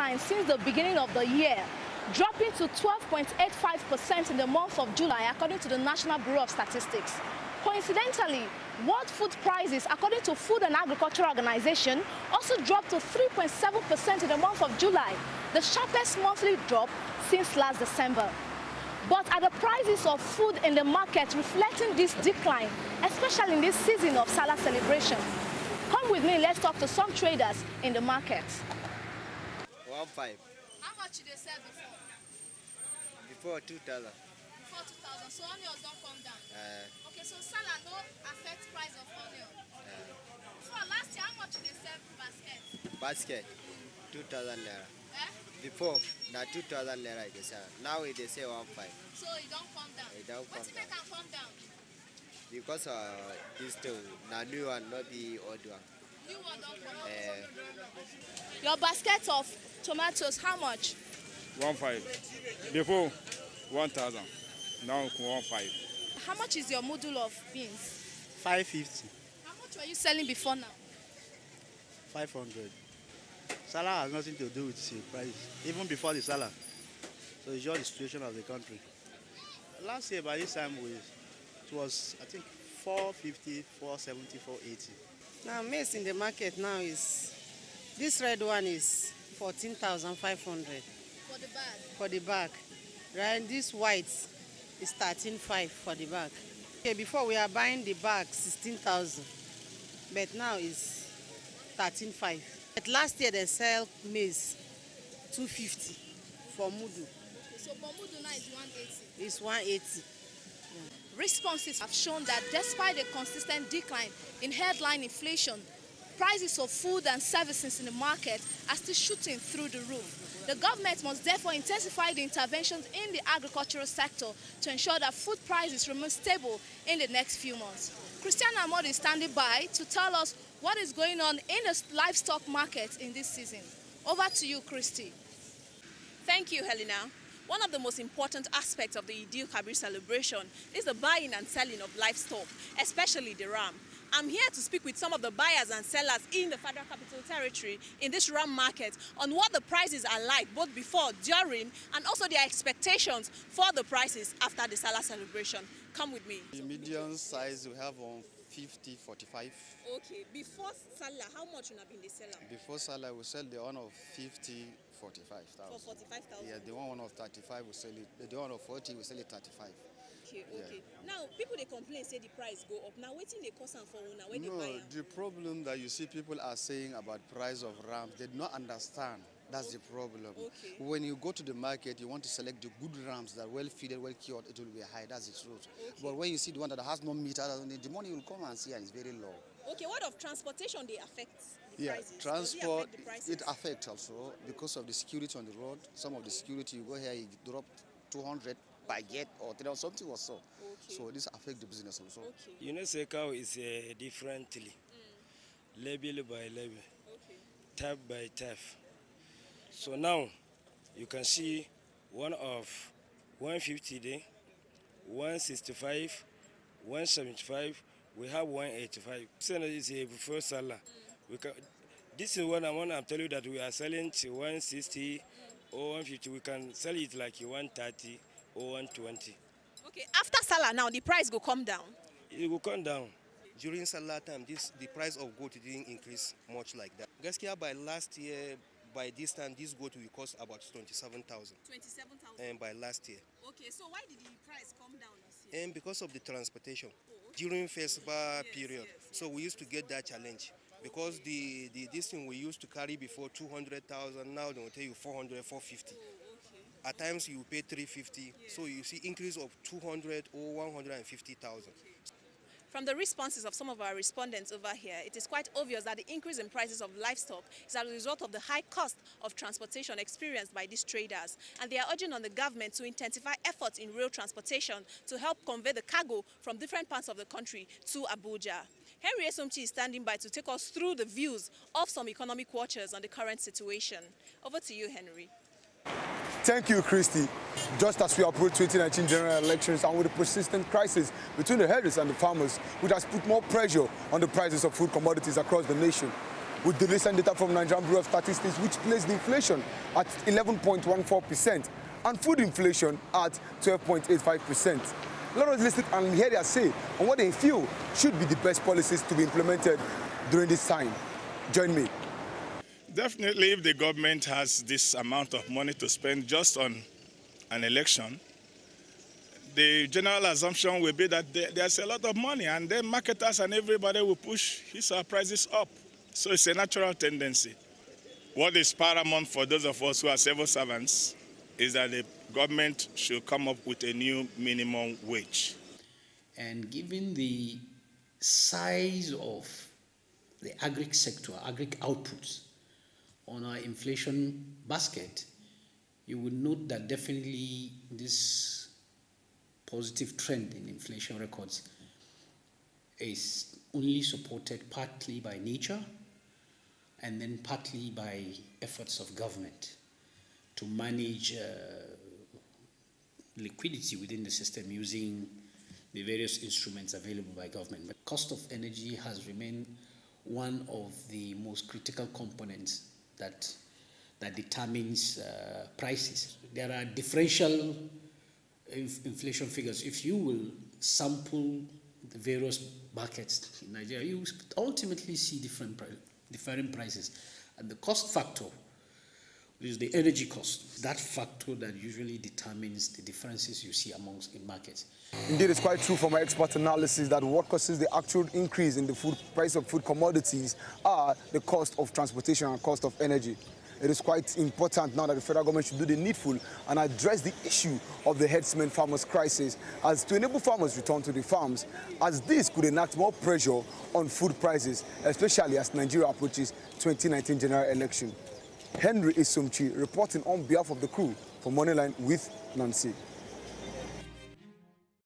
decline since the beginning of the year, dropping to 12.85% in the month of July, according to the National Bureau of Statistics. Coincidentally, world food prices, according to Food and Agriculture Organization, also dropped to 3.7% in the month of July, the sharpest monthly drop since last December. But are the prices of food in the market reflecting this decline, especially in this season of Salah celebration? Come with me, let's talk to some traders in the market. 1.5. How much did they sell before? Before 2,000. Before 2,000. So onions don't come down? Okay, so Salah no affect price of onion? Before last year, how much did they sell basket? Basket, 2,000 naira. Before, now 2,000 naira they sell. Now they say 1.5. So it don't come down? It don't come down. What if they can come down? Because this thing, now new one, not the old one. New one don't come down. Your basket of tomatoes, how much? 1.5. Before 1,000. Now 1.5. How much is your module of beans? 550. How much were you selling before now? 500. Salah has nothing to do with the price, even before the Salah. So it's just the situation of the country. Last year by this time it was, I think, 450, 470, 480. Now maize in the market now is, this red one is 14,500. For the bag? For the bag. Right, this white is 13,500 for the bag. Okay, before we are buying the bag 16,000, but now it's 13,500. But last year they sell maize 250 for mudu. Okay, so for mudu now is 180? It's 180. Responses have shown that despite a consistent decline in headline inflation, prices of food and services in the market are still shooting through the roof. The government must therefore intensify the interventions in the agricultural sector to ensure that food prices remain stable in the next few months. Christiana Amodu is standing by to tell us what is going on in the livestock market in this season. Over to you, Christy. Thank you, Helena. One of the most important aspects of the Eid-el-Kabir celebration is the buying and selling of livestock, especially the ram. I'm here to speak with some of the buyers and sellers in the Federal Capital Territory in this ram market on what the prices are like both before, during, and also their expectations for the prices after the Salah celebration. Come with me. The medium size we have on 50, 45. Okay, before Salah, how much would have been the seller? Before Salah, we sell the one of 50, 45,000. For 45,000? Yeah, the one of 35, we sell it. The one of 40, we sell it 35. Okay, okay. Yeah. Now, people they complain, say the price go up. Now, waiting they cost them for una when no, they buy the problem that you see people are saying about price of rams, they do not understand. That's the problem. Okay. When you go to the market, you want to select the good rams that are well fed, well cured, it will be high. That's the truth. Okay. But when you see the one that has no meat, the money will come and see and it's very low. Okay, what of transportation, they affect the prices? Transport, it affects also because of the security on the road. Some of the security, you go here, you drop 200 by jet or something or so. Okay. So this affects the business also. Okay. You know, cow is differently, level by level, type by type. So now you can see one of 150 there, 165, 175. We have 185. This is a before Salah. This is what I'm telling you that we are selling to 160 or 150. We can sell it like 130 or 120. Okay, after Salah now, the price will come down? It will come down. During Salah time, the price of goat didn't increase much like that. Gaskiya by last year, by this time, this goat will cost about 27,000. 27,000? And by last year. Okay, so why did the price come down this year? And because of the transportation. During festival period. Yes. So we used to get that challenge. Because this thing we used to carry before 200,000, now they will tell you 400, 450. At times you pay 350, so you see increase of 200 or 150,000. From the responses of some of our respondents over here, it is quite obvious that the increase in prices of livestock is as a result of the high cost of transportation experienced by these traders. And they are urging on the government to intensify efforts in rail transportation to help convey the cargo from different parts of the country to Abuja. Henry Esomchi is standing by to take us through the views of some economic watchers on the current situation. Over to you, Henry. Thank you, Christy. Just as we approach 2019 general elections and with the persistent crisis between the herders and the farmers, which has put more pressure on the prices of food commodities across the nation, with the recent data from Nigerian Bureau of Statistics, which placed the inflation at 11.14% and food inflation at 12.85%. Let us listen and hear their say on what they feel should be the best policies to be implemented during this time. Join me. Definitely, if the government has this amount of money to spend just on an election, the general assumption will be that there's a lot of money, and then marketers and everybody will push his prices up. So it's a natural tendency. What is paramount for those of us who are civil servants is that the government should come up with a new minimum wage. And given the size of the agric sector, agric outputs on our inflation basket, you would note that definitely this positive trend in inflation records is only supported partly by nature and then partly by efforts of government to manage liquidity within the system using the various instruments available by government. But cost of energy has remained one of the most critical components that determines prices. There are differential inflation figures. If you will sample the various buckets in Nigeria, you ultimately see different prices. And the cost factor, which is the energy cost, that factor that usually determines the differences you see amongst in markets. Indeed, it's quite true from my expert analysis that what causes the actual increase in the price of food commodities are the cost of transportation and cost of energy. It is quite important now that the federal government should do the needful and address the issue of the herdsmen farmers crisis as to enable farmers return to the farms, as this could enact more pressure on food prices, especially as Nigeria approaches 2019 general election. Henry Esomchi reporting on behalf of the crew for Moneyline with Nancy.